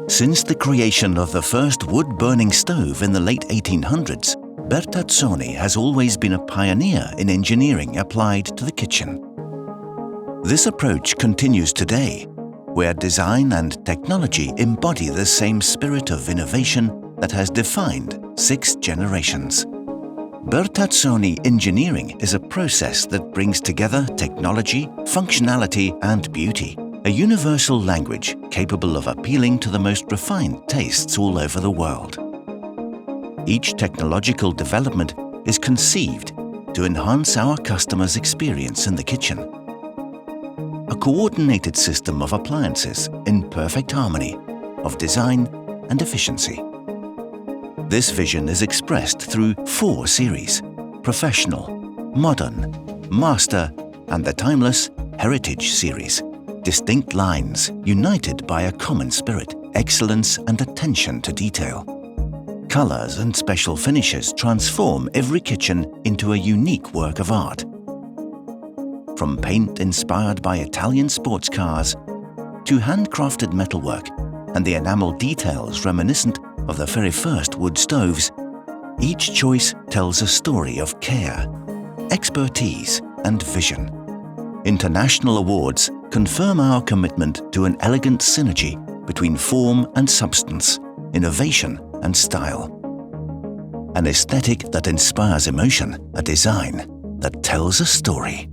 Since the creation of the first wood-burning stove in the late 1800s, Bertazzoni has always been a pioneer in engineering applied to the kitchen. This approach continues today, where design and technology embody the same spirit of innovation that has defined 6 generations. Bertazzoni engineering is a process that brings together technology, functionality, and beauty, a universal language capable of appealing to the most refined tastes all over the world. Each technological development is conceived to enhance our customers' experience in the kitchen. A coordinated system of appliances in perfect harmony of design and efficiency. This vision is expressed through 4 series: Professional, Modern, Master, and the timeless Heritage series. Distinct lines united by a common spirit, excellence, and attention to detail. Colors and special finishes transform every kitchen into a unique work of art. From paint inspired by Italian sports cars to handcrafted metalwork and the enamel details reminiscent of the very first wood stoves, each choice tells a story of care, expertise, and vision. International awards confirm our commitment to an elegant synergy between form and substance, innovation and style. An aesthetic that inspires emotion, a design that tells a story.